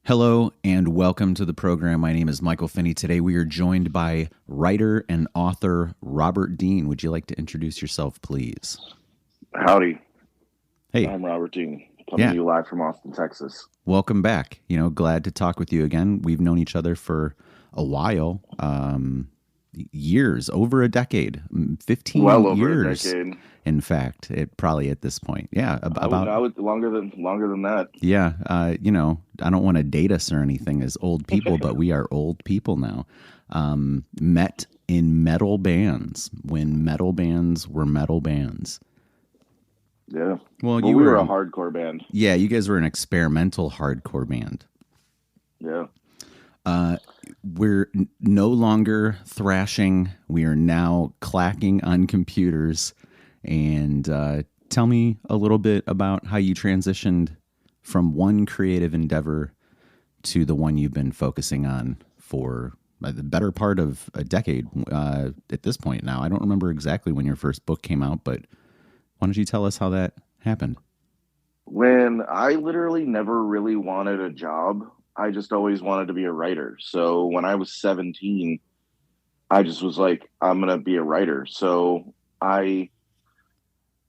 Hello and welcome to the program. My name is Michael Finney. Today we are joined by writer and author Robert Dean. Would you like to introduce yourself, please? Howdy, Hey, I'm Robert Dean, coming yeah, to you live from Austin, Texas. welcome back. Glad to talk with you again. We've known each other for a while, years, over a decade, 15 Well over a years, decade. in fact, it probably at this point. Yeah, about. I would longer than that. Yeah, I don't want to date us or anything as old people, but we are old people now. Met in metal bands when metal bands were metal bands. Yeah. Well, Well, you we were, were a hardcore band. yeah, you guys were an experimental hardcore band. Yeah. We're no longer thrashing. We are now clacking on computers. And tell me a little bit about how you transitioned from one creative endeavor to the one you've been focusing on for the better part of a decade at this point now. I don't remember exactly when your first book came out, but why don't you tell us how that happened? When I literally never really wanted a job, I just always wanted to be a writer. So when I was 17, I just was like, I'm gonna be a writer. So I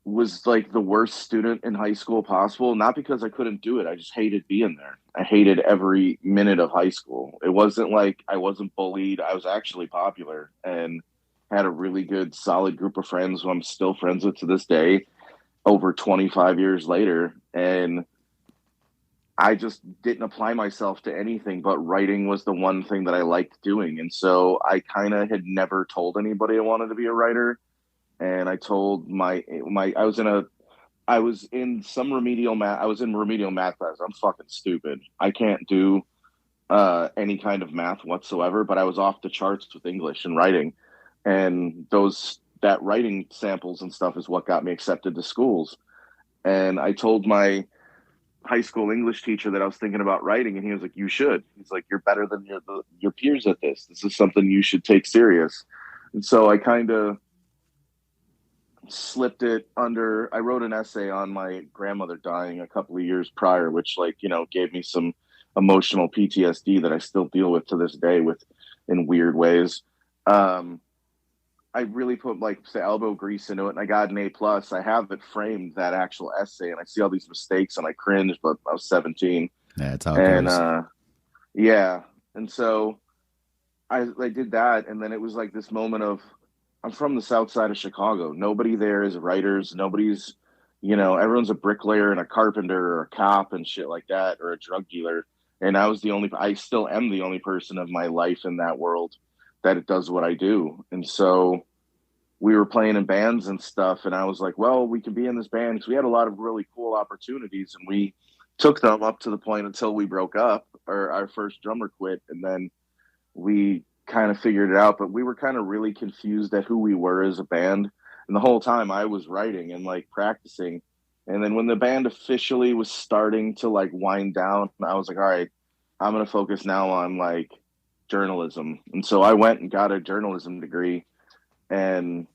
was like the worst student in high school possible, not because I couldn't do it. I just hated being there. I hated every minute of high school. It wasn't like I wasn't bullied. I was actually popular and had a really good, solid group of friends who I'm still friends with to this day, over 25 years later. And I just didn't apply myself to anything, but writing was the one thing that I liked doing. And so I kind of had never told anybody I wanted to be a writer. And I told my I was in some remedial math. I was in remedial math class. I'm fucking stupid. I can't do any kind of math whatsoever. But I was off the charts with English and writing, and that writing samples and stuff is what got me accepted to schools. And I told my high school English teacher that I was thinking about writing, and he was like, "You should." He's like, "You're better than your peers at this. This is something you should take serious." And so I kind of slipped it under. I wrote an essay on my grandmother dying a couple of years prior, which gave me some emotional PTSD that I still deal with to this day with in weird ways. I really put like the elbow grease into it, and I got an A+. I have it framed, that actual essay, and I see all these mistakes and I cringe, but I was 17. Yeah, that's how it And goes. yeah. And so I did that, and then it was like this moment of, I'm from the south side of Chicago. Nobody there is writers. Nobody's, everyone's a bricklayer and a carpenter or a cop and shit like that, or a drug dealer. And I still am the only person of my life in that world that it does what I do. And so we were playing in bands and stuff. And I was like, well, we can be in this band because we had a lot of really cool opportunities, and we took them up to the point until we broke up, or our first drummer quit. And then we kind of figured it out, but we were kind of really confused at who we were as a band. And the whole time I was writing and like practicing. And then when the band officially was starting to like wind down, I was like, all right, I'm going to focus now on like journalism. And so I went and got a journalism degree. And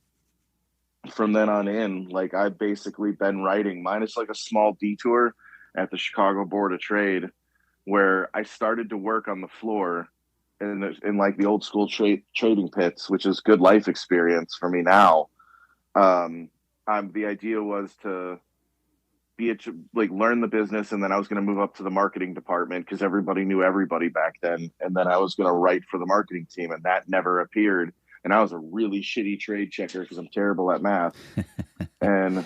from then on in, like I've basically been writing, minus like a small detour at the Chicago Board of Trade, where I started to work on the floor in like the old school trading pits, which is good life experience for me now. The idea was to like learn the business, and then I was going to move up to the marketing department because everybody knew everybody back then, and then I was going to write for the marketing team, and that never appeared. And I was a really shitty trade checker because I'm terrible at math. And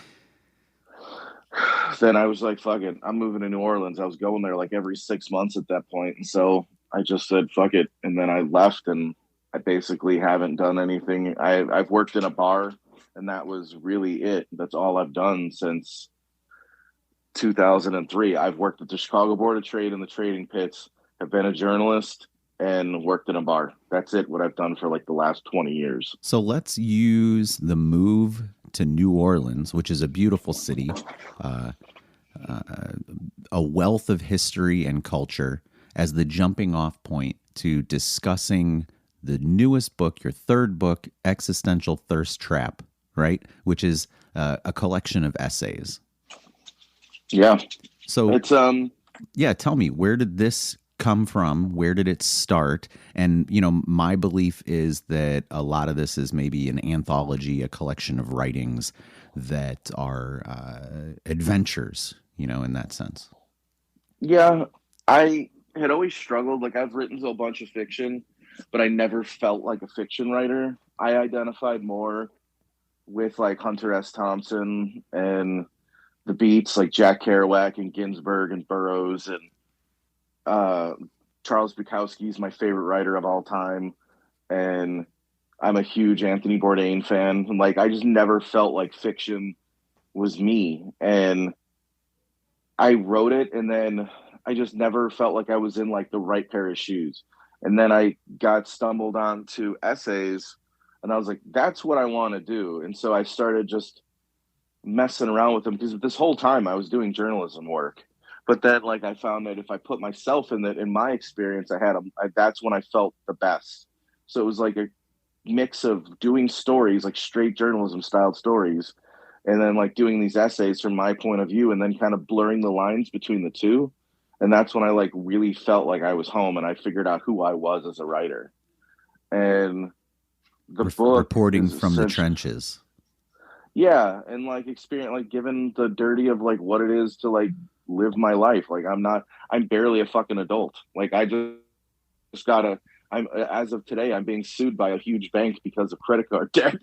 then I was like, fuck it, I'm moving to New Orleans. I was going there like every 6 months at that point. And so I just said, fuck it. And then I left, and I basically haven't done anything. I've worked in a bar, and that was really it. That's all I've done since 2003. I've worked at the Chicago Board of Trade in the trading pits, have been a journalist, and worked in a bar. That's it, what I've done for like the last 20 years. So let's use the move to New Orleans, which is a beautiful city, uh, a wealth of history and culture, as the jumping off point to discussing the newest book, your third book, Existential Thirst Trap, right? Which is a collection of essays. Yeah. So, It's yeah, tell me, where did this come from? Where did it start? And, my belief is that a lot of this is maybe an anthology, a collection of writings that are adventures, in that sense. Yeah, I had always struggled. Like I've written a bunch of fiction, but I never felt like a fiction writer. I identified more with like Hunter S. Thompson and the beats like Jack Kerouac and Ginsberg and Burroughs and uh, Charles Bukowski is my favorite writer of all time, and I'm a huge Anthony Bourdain fan. And like I just never felt like fiction was me, and I wrote it, and then I just never felt like I was in like the right pair of shoes. And then I got stumbled onto essays, and I was like, that's what I want to do. And so I started just messing around with them because this whole time I was doing journalism work. But then, like, I found that if I put myself in that, in my experience, that's when I felt the best. So it was like a mix of doing stories, like straight journalism styled stories, and then like doing these essays from my point of view, and then kind of blurring the lines between the two. And that's when I like really felt like I was home, and I figured out who I was as a writer. And the book Reporting is from the essentially, trenches. yeah, and like experience, like given the dirty of like what it is to like live my life. Like I'm barely a fucking adult. Like I just gotta, as of today, I'm being sued by a huge bank because of credit card debt.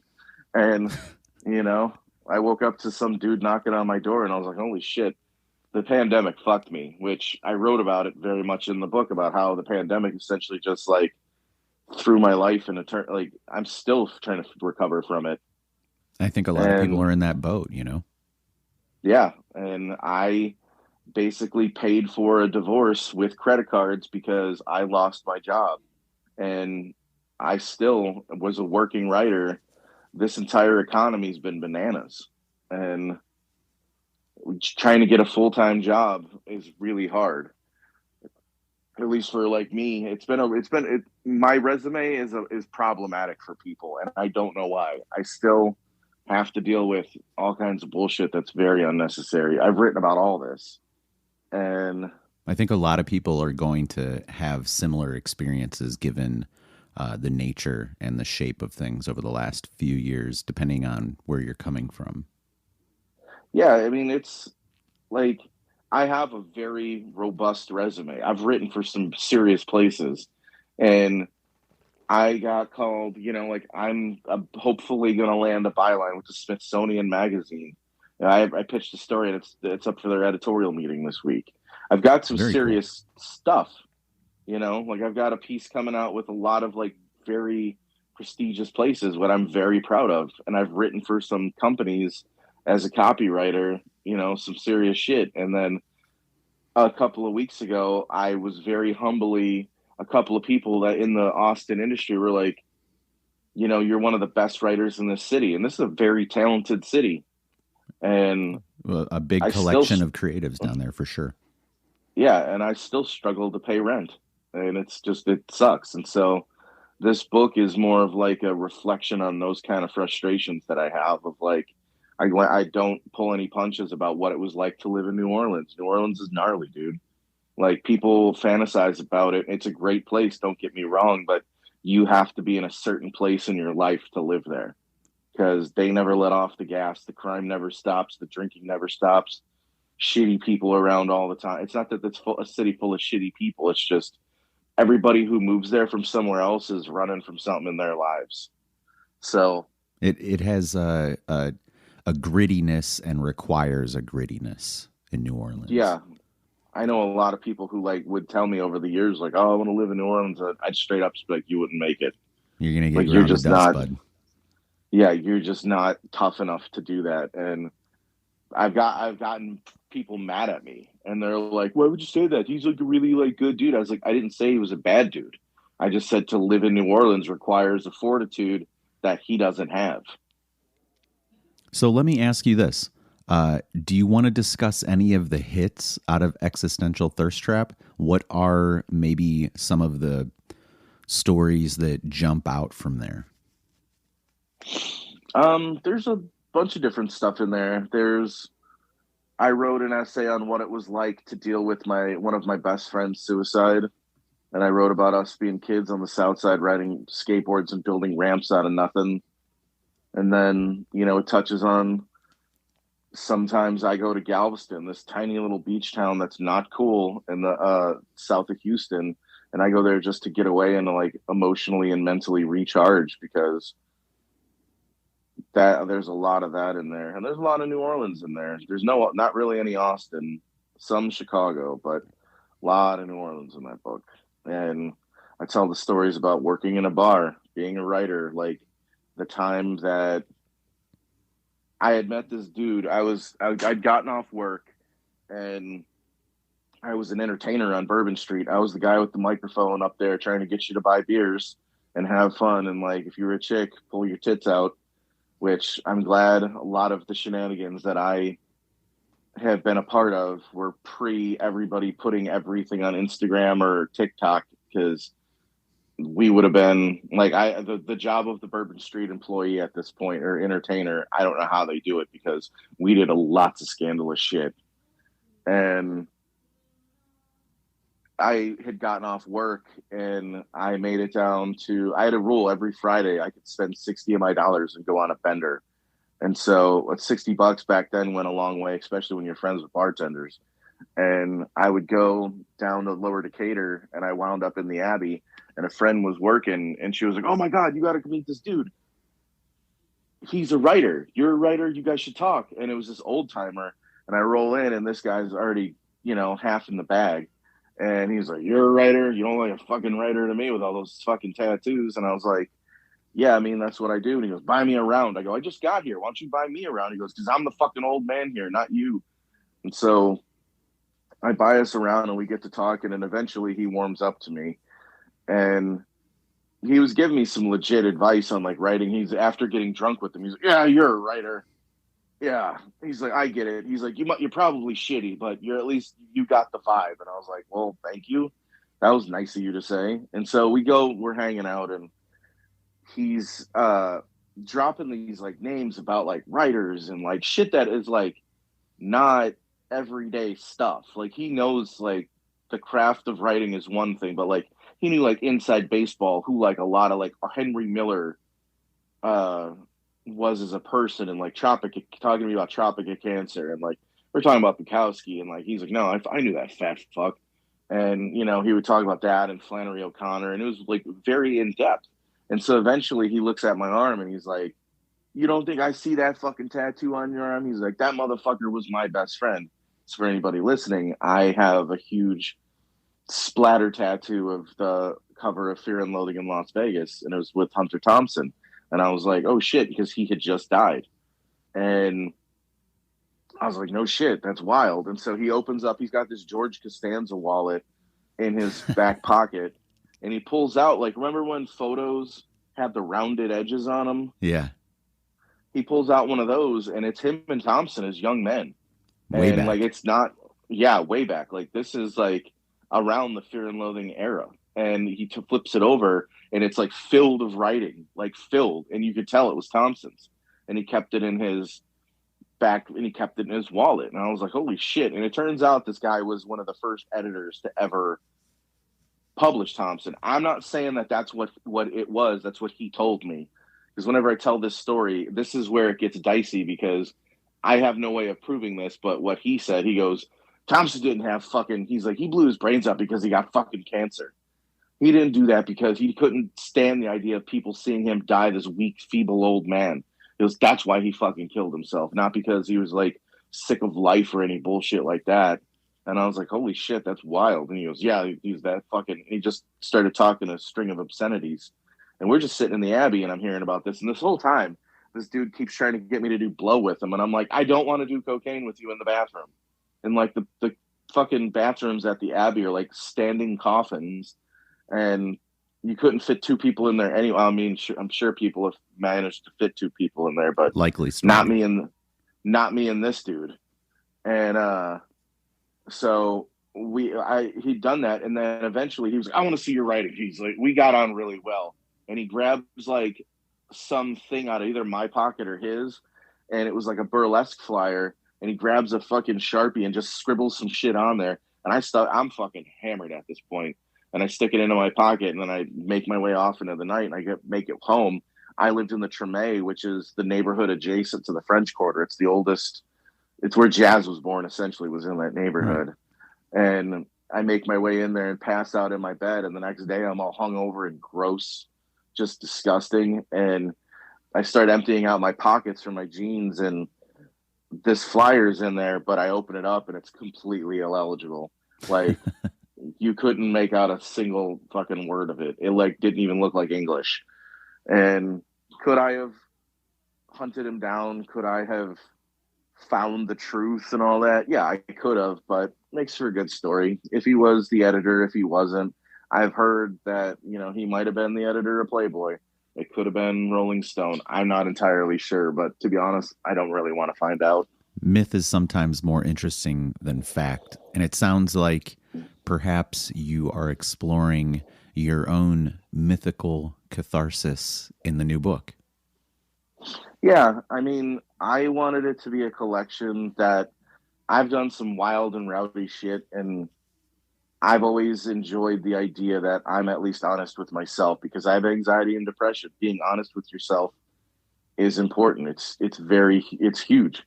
And, you know, I woke up to some dude knocking on my door, and I was like, holy shit, the pandemic fucked me, which I wrote about it very much in the book about how the pandemic essentially just like threw my life in a turn. Like I'm still trying to recover from it. I think a lot of people And are in that boat, yeah, and I basically paid for a divorce with credit cards because I lost my job. And I still was a working writer. This entire economy's been bananas. And trying to get a full-time job is really hard. At least for like me, my resume is problematic for people, and I don't know why. I still have to deal with all kinds of bullshit that's very unnecessary. I've written about all this, and I think a lot of people are going to have similar experiences given the nature and the shape of things over the last few years, depending on where you're coming from. yeah, I mean, it's like I have a very robust resume. I've written for some serious places, and I got called, like I'm hopefully going to land a byline with the Smithsonian Magazine. I pitched a story, and it's up for their editorial meeting this week. I've got some Very cool. serious stuff, like I've got a piece coming out with a lot of like very prestigious places, what I'm very proud of, and I've written for some companies as a copywriter, some serious shit. And then a couple of weeks ago, I was very humbly, a couple of people that in the Austin industry were like, you're one of the best writers in this city. And this is a very talented city. And Well, a big I still, collection of creatives down there for sure. yeah, and I still struggle to pay rent. And it sucks. And so this book is more of like a reflection on those kind of frustrations that I have of like, I don't pull any punches about what it was like to live in New Orleans. New Orleans is gnarly, dude. Like people fantasize about it. It's a great place, don't get me wrong, but you have to be in a certain place in your life to live there because they never let off the gas. The crime never stops. The drinking never stops. Shitty people around all the time. It's not that it's a city full of shitty people. It's just everybody who moves there from somewhere else is running from something in their lives. So It has a grittiness and requires a grittiness in New Orleans. yeah, I know a lot of people who like would tell me over the years, like, "Oh, I want to live in New Orleans." I'd straight up be like, "You wouldn't make it. You're gonna get Like, you're ground to just dust, not. bud. Yeah, you're just not tough enough to do that." And I've gotten people mad at me, and they're like, "Why would you say that? He's like a really like good dude." I was like, "I didn't say he was a bad dude. I just said to live in New Orleans requires a fortitude that he doesn't have." So let me ask you this. Do you want to discuss any of the hits out of Existential Thirst Trap? What are maybe some of the stories that jump out from there? There's a bunch of different stuff in there. I wrote an essay on what it was like to deal with my one of my best friend's suicide. and I wrote about us being kids on the South Side riding skateboards and building ramps out of nothing. And then, it touches on sometimes I go to Galveston, this tiny little beach town that's not cool in the south of Houston, and I go there just to get away and to like emotionally and mentally recharge because that there's a lot of that in there, and there's a lot of New Orleans in there. There's not really any Austin, some Chicago, but a lot of New Orleans in that book. And I tell the stories about working in a bar, being a writer, like the time that I had met this dude. I'd gotten off work and I was an entertainer on Bourbon Street. I was the guy with the microphone up there trying to get you to buy beers and have fun. And like, if you were a chick, pull your tits out, which I'm glad a lot of the shenanigans that I have been a part of were pre everybody putting everything on Instagram or TikTok because we would have been like the job of the Bourbon Street employee at this point or entertainer. I don't know how they do it because we did lots of scandalous shit. And I had gotten off work and I made it down to I had a rule every Friday I could spend 60 of my dollars and go on a bender. And so $60 back then went a long way, especially when you're friends with bartenders. And I would go down to Lower Decatur and I wound up in the Abbey and a friend was working and she was like, "Oh my God, you got to meet this dude. He's a writer. You're a writer. You guys should talk." And it was this old timer. And I roll in and this guy's already, half in the bag. And he's like, "You're a writer. You don't like a fucking writer to me with all those fucking tattoos." And I was like, "Yeah, I mean, that's what I do." And he goes, "Buy me around." I go, "I just got here. Why don't you buy me around?" He goes, "Because I'm the fucking old man here, not you." And so I buy us around and we get to talking. And eventually he warms up to me. And he was giving me some legit advice on like writing. He's after getting drunk with him. He's like, "Yeah, you're a writer. Yeah." He's like, "I get it." He's like, You're probably shitty, but you're at least you got the vibe." And I was like, "Well, thank you. That was nice of you to say." And so we're hanging out, and he's dropping these like names about like writers and like shit that is like not everyday stuff. Like he knows like the craft of writing is one thing, but like he knew like inside baseball who like a lot of like Henry Miller uh was as a person and like talking to me about Tropic of Cancer and like we're talking about Bukowski and like he's like, "No, I knew that fat fuck." And he would talk about that and Flannery O'Connor and it was like very in depth. And so eventually he looks at my arm and he's like, "You don't think I see that fucking tattoo on your arm?" He's like, "That motherfucker was my best friend." So for anybody listening, I have a huge splatter tattoo of the cover of Fear and Loathing in Las Vegas, and it was with Hunter Thompson. And I was like, "Oh shit," because he had just died. And I was like, "No shit, that's wild." And so he opens up, he's got this George Costanza wallet in his back pocket, and he pulls out, like, remember when photos had the rounded edges on them? Yeah. He pulls out one of those, and it's him and Thompson as young men. Way And like, back. it's not, yeah, way back. Like, this is like around the Fear and Loathing era. And he flips it over, and it's like filled of writing, like filled. And you could tell it was Thompson's. And he kept it in his back, and he kept it in his wallet. And I was like, "Holy shit." And it turns out this guy was one of the first editors to ever publish Thompson. I'm not saying that that's what it was. That's what he told me. Because whenever I tell this story, this is where it gets dicey because I have no way of proving this. But what he said, he goes, "Thompson didn't have fucking," he's like, "he blew his brains out because he got fucking cancer. He didn't do that because he couldn't stand the idea of people seeing him die, this weak, feeble old man. It was That's why he fucking killed himself, not because he was like sick of life or any bullshit like that." And I was like, "Holy shit, that's wild." And he goes, "Yeah, he's that fucking." He just started talking a string of obscenities, and we're just sitting in the Abbey, and I'm hearing about this. And this whole time, this dude keeps trying to get me to do blow with him, and I'm like, "I don't want to do cocaine with you in the bathroom." And like the fucking bathrooms at the Abbey are like standing coffins, and you couldn't fit two people in there anyway. I mean, I'm sure people have managed to fit two people in there, but Likely not story. me and not me and this dude. And so he'd done that, and then eventually he was like, "I want to see your writing." He's like, we got on really well, and he grabs like something out of either my pocket or his, and it was like a burlesque flyer, and he grabs a fucking Sharpie and just scribbles some shit on there, and I'm fucking hammered at this point. and I stick it into my pocket, and then I make my way off into the night, and make it home. I lived in the Treme, which is the neighborhood adjacent to the French Quarter. It's the oldest. It's where jazz was born. Essentially, was in that Right. neighborhood, and I make my way in there and pass out in my bed. And the next day, I'm all hungover and gross, just disgusting. And I start emptying out my pockets from my jeans, and this flyer's in there, but I open it up and it's completely illegible. Like, you couldn't make out a single fucking word of it. It like didn't even look like English. And could I have hunted him down? Could I have found the truth and all that? Yeah, I could have, but makes for a good story. If he was the editor, if he wasn't, I've heard that, he might have been the editor of Playboy. It could have been Rolling Stone. I'm not entirely sure, but to be honest, I don't really want to find out. Myth is sometimes more interesting than fact. And it sounds like perhaps you are exploring your own mythical catharsis in the new book. Yeah, I mean, I wanted it to be a collection that I've done some wild and rowdy shit, and I've always enjoyed the idea that I'm at least honest with myself because I have anxiety and depression. Being honest with yourself is important. It's huge.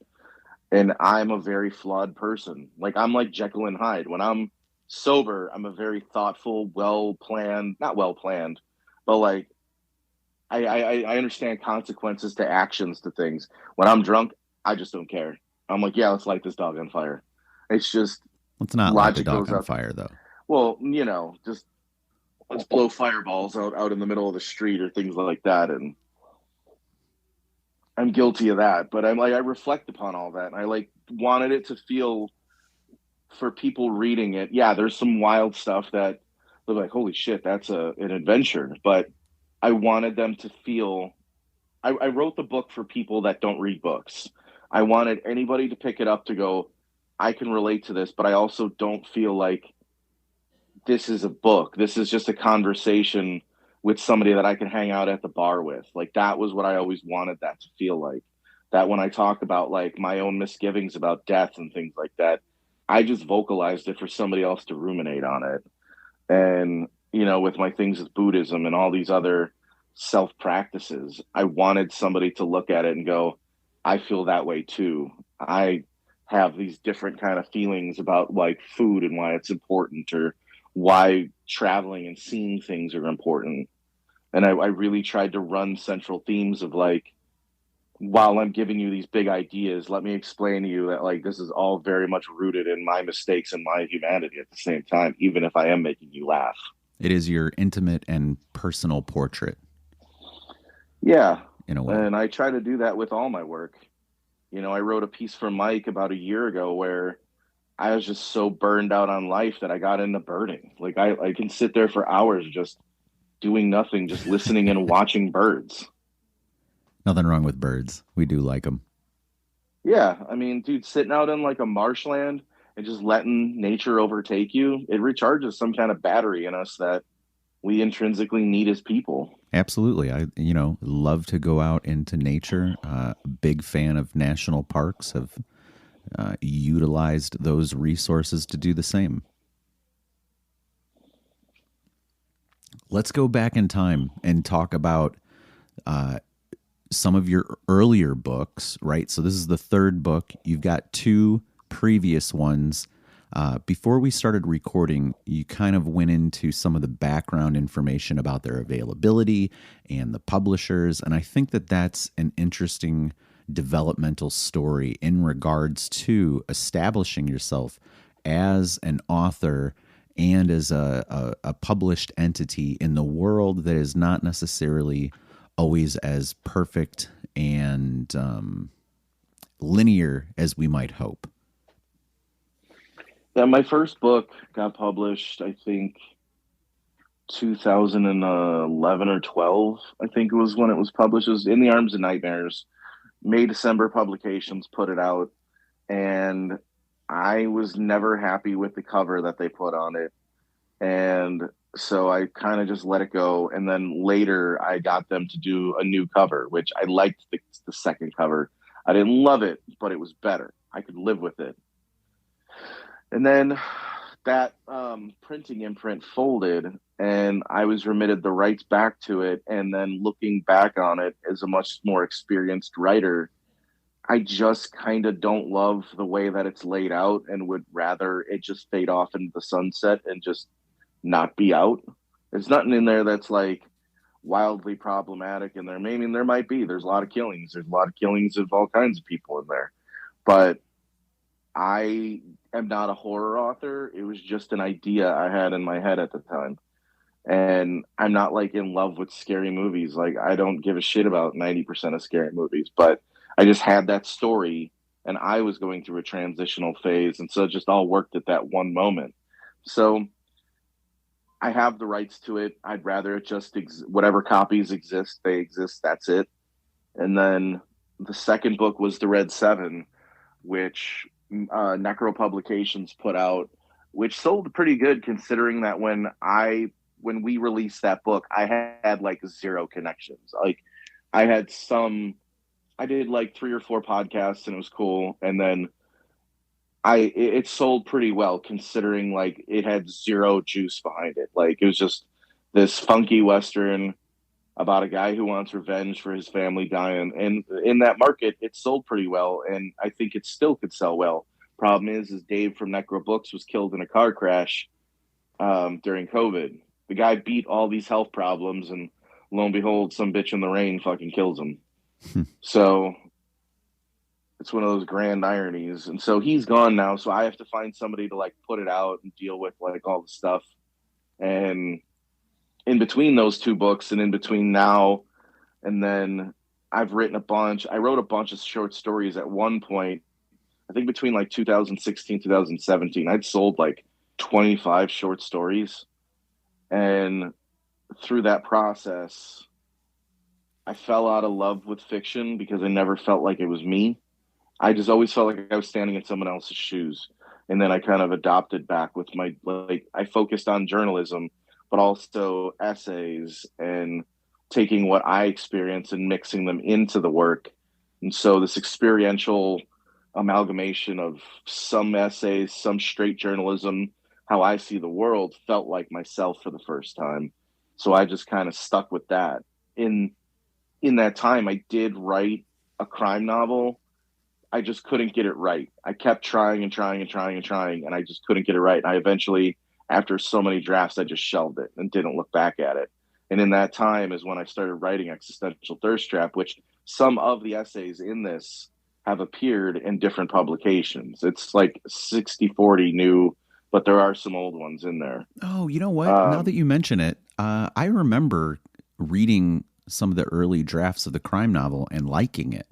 And I'm a very flawed person. Like, I'm like Jekyll and Hyde. When I'm sober, I'm a very thoughtful, well planned, not well planned, but like I understand consequences to actions to things. When I'm drunk, I just don't care. I'm like, yeah, let's light this dog on fire. It's just Let's not light the logic dog goes on out. fire, though. Well, just let's blow fireballs out in the middle of the street or things like that. And I'm guilty of that, but I reflect upon all that. And I like wanted it to feel for people reading it. Yeah, there's some wild stuff that they're like, holy shit, that's an adventure. But I wanted them to feel. I wrote the book for people that don't read books. I wanted anybody to pick it up to go, I can relate to this, but I also don't feel like this is a book. This is just a conversation with somebody that I can hang out at the bar with. Like, that was what I always wanted that to feel like. That when I talk about like my own misgivings about death and things like that, I just vocalized it for somebody else to ruminate on it. And, with my things with Buddhism and all these other self practices, I wanted somebody to look at it and go, I feel that way too. I have these different kind of feelings about like food and why it's important, or why traveling and seeing things are important. And I really tried to run central themes of like, while I'm giving you these big ideas, let me explain to you that like this is all very much rooted in my mistakes and my humanity at the same time, even if I am making you laugh. It is your intimate and personal portrait, Yeah. in a way. And I try to do that with all my work. I wrote a piece for Mike about a year ago where I was just so burned out on life that I got into birding. Like, I can sit there for hours just doing nothing, just listening and watching birds. Nothing wrong with birds. We do like them. Yeah, I mean, dude, sitting out in like a marshland and just letting nature overtake you, it recharges some kind of battery in us that we intrinsically need as people. Absolutely. I, love to go out into nature. Big fan of national parks. Have utilized those resources to do the same. Let's go back in time and talk about some of your earlier books, right? So this is the third book. You've got two previous ones. Before we started recording, you kind of went into some of the background information about their availability and the publishers. And I think that that's an interesting developmental story in regards to establishing yourself as an author and as a published entity in the world that is not necessarily always as perfect and linear as we might hope. Yeah, my first book got published, I think, 2011 or 12. I think it was when it was published. It was In the Arms of Nightmares. May December publications put it out, and I was never happy with the cover that they put on it. And so I kind of just let it go. And then later I got them to do a new cover, which I liked the second cover. I didn't love it, but it was better. I could live with it. And then that printing imprint folded, and I was remitted the rights back to it. And then looking back on it as a much more experienced writer, I just kind of don't love the way that it's laid out and would rather it just fade off into the sunset and just not be out. There's nothing in there that's like wildly problematic in there. Maybe there might be. There's a lot of killings. There's a lot of killings of all kinds of people in there. But I am not a horror author. It was just an idea I had in my head at the time. And I'm not like in love with scary movies. Like I don't give a shit about 90% of scary movies, but I just had that story and I was going through a transitional phase. And so it just all worked at that one moment. So I have the rights to it. I'd rather it just whatever copies exist, they exist. That's it. And then the second book was The Red Seven, which Necro Publications put out, which sold pretty good considering that when we released that book, I had like zero connections. Like I did like 3 or 4 podcasts and it was cool. And then it sold pretty well considering like it had zero juice behind it. Like it was just this funky Western about a guy who wants revenge for his family dying. And in that market, it sold pretty well. And I think it still could sell well. Problem is Dave from Necro Books was killed in a car crash during COVID. The guy beat all these health problems and lo and behold, some bitch in the rain fucking kills him. So it's one of those grand ironies. And so he's gone now. So I have to find somebody to like put it out and deal with like all the stuff. And in between those 2 books and in between now and then I've written a bunch. I wrote a bunch of short stories at one point. I think between like 2016, 2017, I'd sold like 25 short stories. And through that process, I fell out of love with fiction because I never felt like it was me. I just always felt like I was standing in someone else's shoes. And then I kind of adopted back with my, like, I focused on journalism, but also essays and taking what I experience and mixing them into the work. And so this experiential amalgamation of some essays, some straight journalism, how I see the world felt like myself for the first time. So I just kind of stuck with that. In that time, I did write a crime novel. I just couldn't get it right. I kept trying and trying and trying and trying, and I just couldn't get it right. And I eventually, after so many drafts, I just shelved it and didn't look back at it. And in that time is when I started writing Existential Thirst Trap, which some of the essays in this have appeared in different publications. It's like 60-40 new, but there are some old ones in there. Oh, you know what? Now that you mention it, I remember reading some of the early drafts of the crime novel and liking it.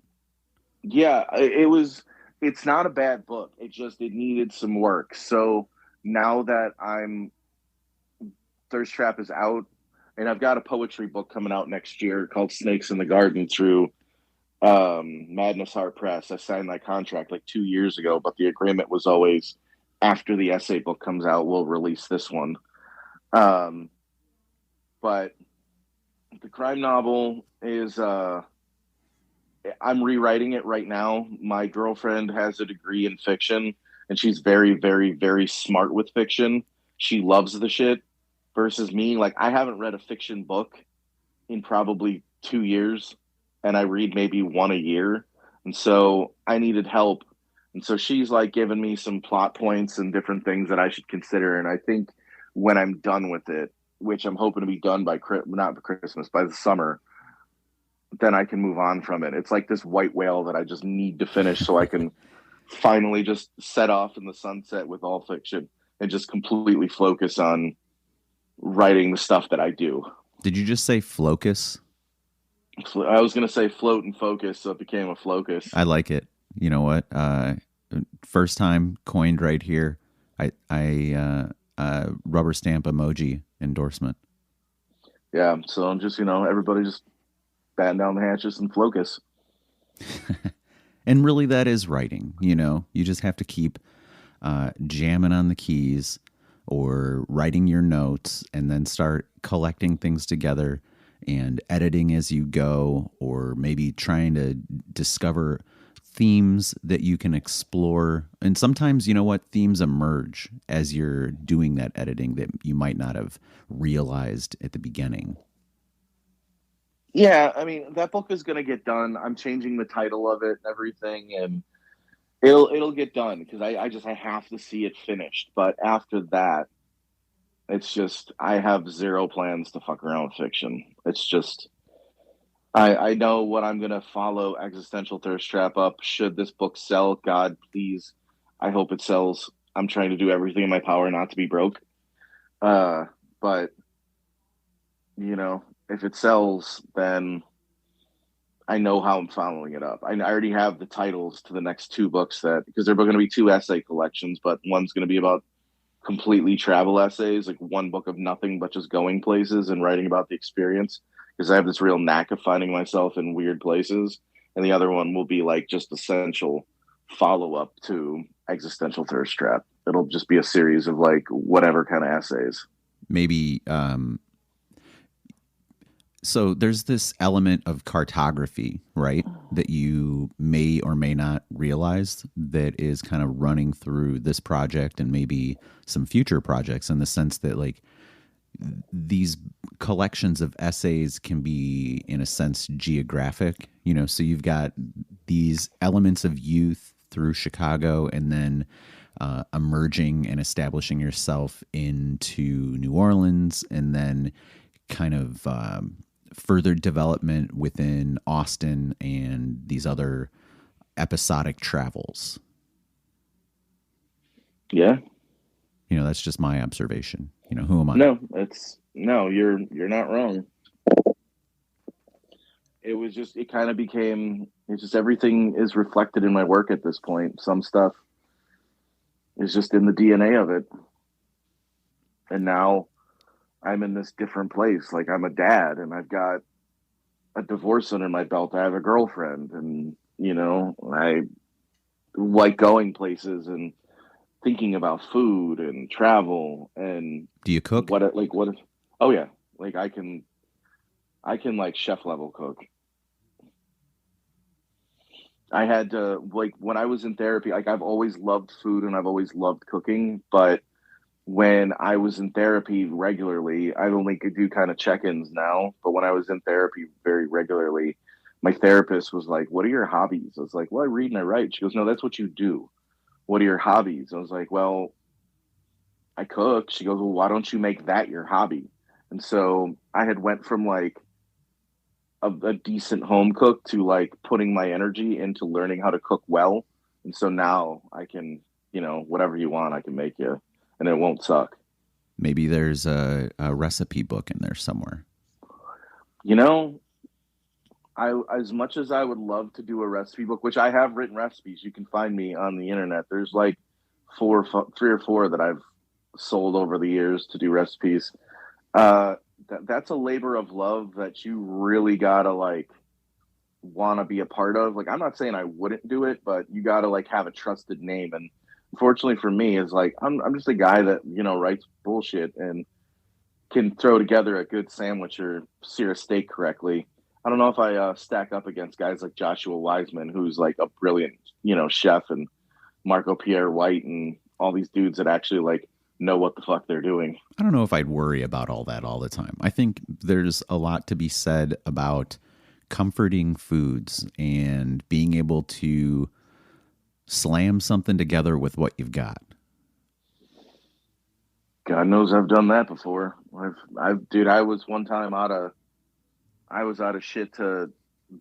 Yeah, it's not a bad book. It needed some work. So now that Thirst Trap is out, and I've got a poetry book coming out next year called Snakes in the Garden through Madness Heart Press. I signed that contract like 2 years ago, but the agreement was always after the essay book comes out, we'll release this one. But the crime novel is I'm rewriting it right now. My girlfriend has a degree in fiction, and she's very, very, very smart with fiction. She loves the shit versus me. Like, I haven't read a fiction book in probably 2 years, and I read maybe one a year. And so I needed help. And so she's like giving me some plot points and different things that I should consider. And I think when I'm done with it, which I'm hoping to be done by not Christmas, by the summer, then I can move on from it. It's like this white whale that I just need to finish so I can finally just set off in the sunset with all fiction and just completely focus on writing the stuff that I do. Did you just say flocus? I was going to say float and focus, so it became a flocus. I like it. You know what? First time coined right here. I rubber stamp emoji endorsement. Yeah, so I'm just, everybody just batten down the hatches and focus. And really that is writing, you just have to keep jamming on the keys or writing your notes and then start collecting things together and editing as you go, or maybe trying to discover themes that you can explore? And sometimes, you know what, themes emerge as you're doing that editing that you might not have realized at the beginning. Yeah, I mean, that book is gonna get done. I'm changing the title of it and everything, and it'll get done because I have to see it finished. But after that, it's just I have zero plans to fuck around with fiction. It's just I know what I'm gonna follow Existential Thirst Trap up. Should this book sell, God please, I hope it sells. I'm trying to do everything in my power not to be broke. But you know, if it sells, then I know how I'm following it up. I already have the titles to the next two books that because they're going to be two essay collections, but one's going to be about completely travel essays, like one book of nothing but just going places and writing about the experience. Because I have this real knack of finding myself in weird places, and the other one will be like just essential follow up to Existential Thirst Trap. It'll just be a series of like whatever kind of essays. Maybe so there's this element of cartography, right? That you may or may not realize that is kind of running through this project and maybe some future projects in the sense that like these collections of essays can be in a sense geographic, you know, so you've got these elements of youth through Chicago and then emerging and establishing yourself into New Orleans and then kind of further development within Austin and these other episodic travels. Yeah. You know, that's just my observation. You know, who am I? No, you're not wrong. It kind of became it's just everything is reflected in my work at this point. Some stuff is just in the DNA of it. And now I'm in this different place. Like I'm a dad and I've got a divorce under my belt. I have a girlfriend and I like going places and thinking about food and travel and Do you cook? oh yeah. Like I can like chef level cook. I had to like when I was in therapy, like I've always loved food and I've always loved cooking, but when I was in therapy regularly, I only could do kind of check-ins now, but when I was in therapy very regularly, my therapist was like, "What are your hobbies?" I was like, "Well, I read and I write." She goes, "No, that's what you do. What are your hobbies?" I was like, "Well, I cook." She goes, "Well, why don't you make that your hobby?" And so I had went from like a decent home cook to like putting my energy into learning how to cook well. And so now I can, whatever you want, I can make you and it won't suck. Maybe there's a recipe book in there somewhere. You know, I as much as I would love to do a recipe book, which I have written recipes, you can find me on the internet. There's like three or four that I've sold over the years to do recipes. That's a labor of love that you really gotta like want to be a part of. Like, I'm not saying I wouldn't do it, but you gotta like have a trusted name. And unfortunately for me, is like I'm just a guy that writes bullshit and can throw together a good sandwich or sear a steak correctly. I don't know if I stack up against guys like Joshua Wiseman, who's like a brilliant chef, and Marco Pierre White, and all these dudes that actually like know what the fuck they're doing. I don't know if I'd worry about all that all the time. I think there's a lot to be said about comforting foods and being able to slam something together with what you've got. God knows I've done that before. Dude, I was one time I was out of shit to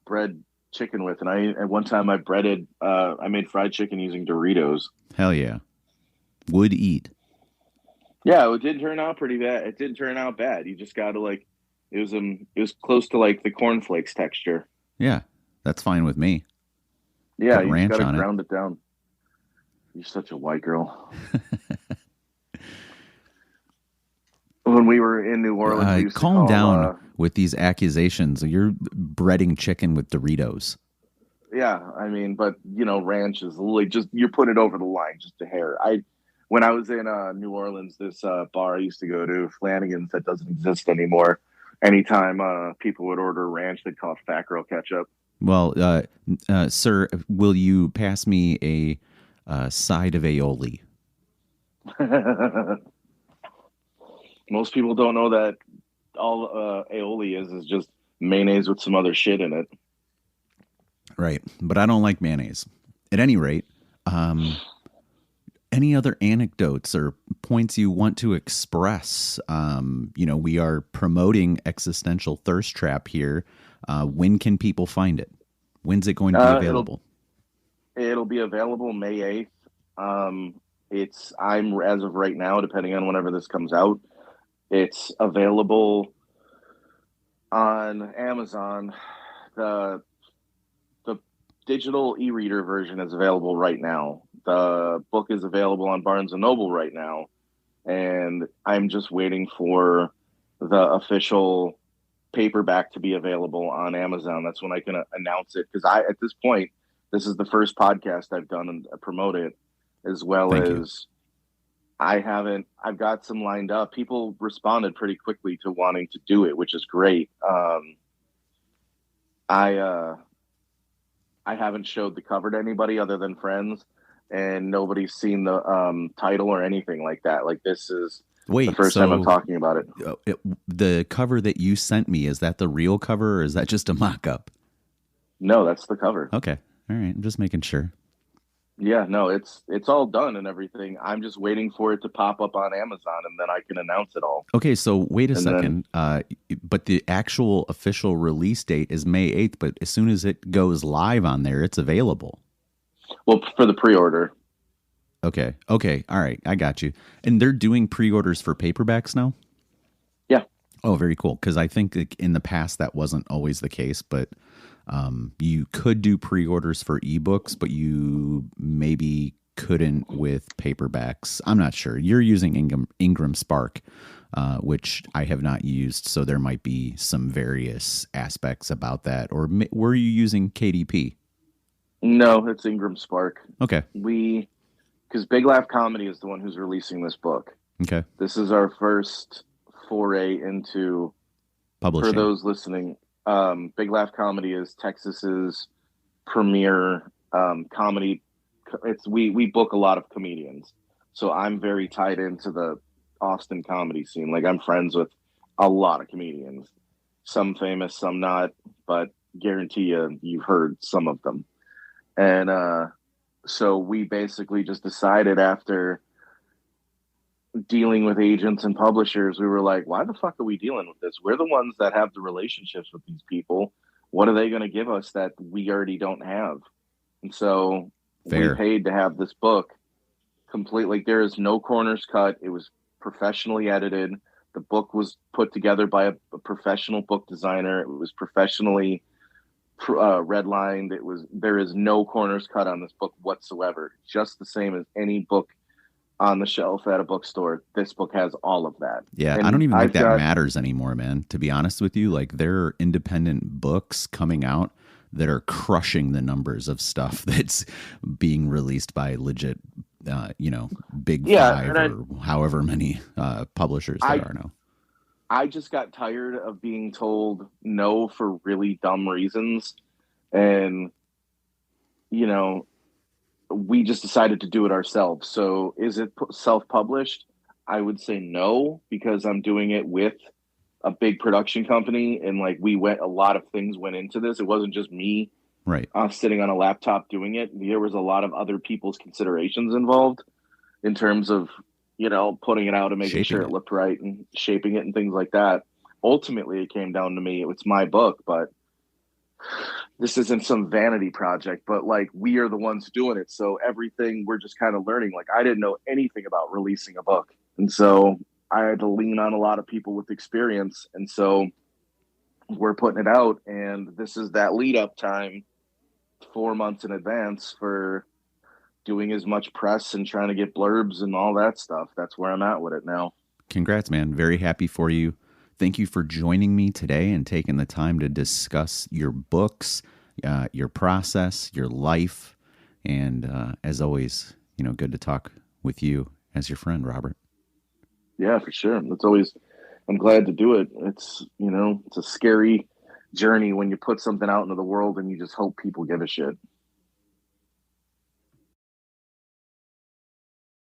bread chicken with, and at one time I made fried chicken using Doritos. Hell yeah. Would eat. Yeah, it did turn out pretty bad. It didn't turn out bad. You just got to like, it was close to like the cornflakes texture. Yeah, that's fine with me. Yeah, Put you just ranch got to on ground it down. You're such a white girl. When we were in New Orleans, we used calm to call, down with these accusations. You're breading chicken with Doritos. yeah, I mean, but ranch is literally just you put it over the line just a hair. When I was in New Orleans, this bar I used to go to, Flanagan's, that doesn't exist anymore. Anytime people would order ranch, they'd call it fat girl ketchup. Well, sir, will you pass me a side of aioli? Most people don't know that all aioli is just mayonnaise with some other shit in it. Right, but I don't like mayonnaise. At any rate, um, any other anecdotes or points you want to express? We are promoting Existential Thirst Trap here. When can people find it? When's it going to be Uh, it'll available? it'll be available May 8th. It's I'm as of right now, depending on whenever this comes out, it's available on Amazon. The the digital e-reader version is available right now. The book is available on Barnes and Noble right now, and I'm just waiting for the official paperback to be available on Amazon. That's when I can announce it, because I at this point this is the first podcast I've done and promote it, as well Thank you. as I've got some lined up. People responded pretty quickly to wanting to do it, which is great. I I haven't showed the cover to anybody other than friends, and nobody's seen the title or anything like that. Like, this is the Wait, first time I'm so talking about it. the cover that you sent me, is that the real cover or is that just a mock up? No, that's the cover. Okay. All right. I'm just making sure. Yeah, no, it's all done and everything. I'm just waiting for it to pop up on Amazon, and then I can announce it all. Okay, so wait a And then, second. But the actual official release date is May 8th, but as soon as it goes live on there, it's available. well, for the pre-order. Okay. Okay. All right. I got you. And they're doing pre-orders for paperbacks now? Yeah. Oh, very cool. Because I think like, in the past that wasn't always the case, but you could do pre-orders for ebooks, but you maybe couldn't with paperbacks. I'm not sure. You're using Ingram Spark, which I have not used, so there might be some various aspects about that. Or were you using KDP? No, it's Ingram Spark. Okay. Because Big Laugh Comedy is the one who's releasing this book. Okay. This is our first foray into, for Publishing. those listening, Big Laugh Comedy is Texas's premier comedy. We book a lot of comedians, so I'm very tied into the Austin comedy scene. Like, I'm friends with a lot of comedians, some famous, some not, but guarantee you've heard some of them. And so we basically just decided, after dealing with agents and publishers, we were like, why the fuck are we dealing with this? We're the ones that have the relationships with these people. What are they going to give us that we already don't have? And so we Fair. paid to have this book complete. Like, there is no corners cut. It was professionally edited. The book was put together by a professional book designer. It was professionally redlined. There is no corners cut on this book whatsoever. Just the same as any book on the shelf at a bookstore. This book has all of that. Yeah, I And don't even think I've that got matters anymore, man. To be honest with you, like there are independent books coming out that are crushing the numbers of stuff that's being released by legit, big yeah, five and or however many publishers there I are now. I just got tired of being told no for really dumb reasons, and you know, we just decided to do it ourselves. So, is it self-published? I would say no, because I'm doing it with a big production company, and like, a lot of things went into this. It wasn't just me Right. sitting on a laptop doing it. There was a lot of other people's considerations involved in terms of, putting it out and making Shaping sure it it. looked right and shaping it and things like that. Ultimately, it came down to me. It's my book, but this isn't some vanity project, but like, we are the ones doing it. So everything, we're just kind of learning. Like, I didn't know anything about releasing a book. And so I had to lean on a lot of people with experience. And so we're putting it out, and this is that lead up time, 4 months in advance, for doing as much press and trying to get blurbs and all that stuff. That's where I'm at with it now. Congrats, man. Very happy for you. Thank you for joining me today and taking the time to discuss your books, your process, your life. And as always, good to talk with you as your friend, Robert. Yeah, for sure. I'm glad to do it. It's a scary journey when you put something out into the world and you just hope people give a shit.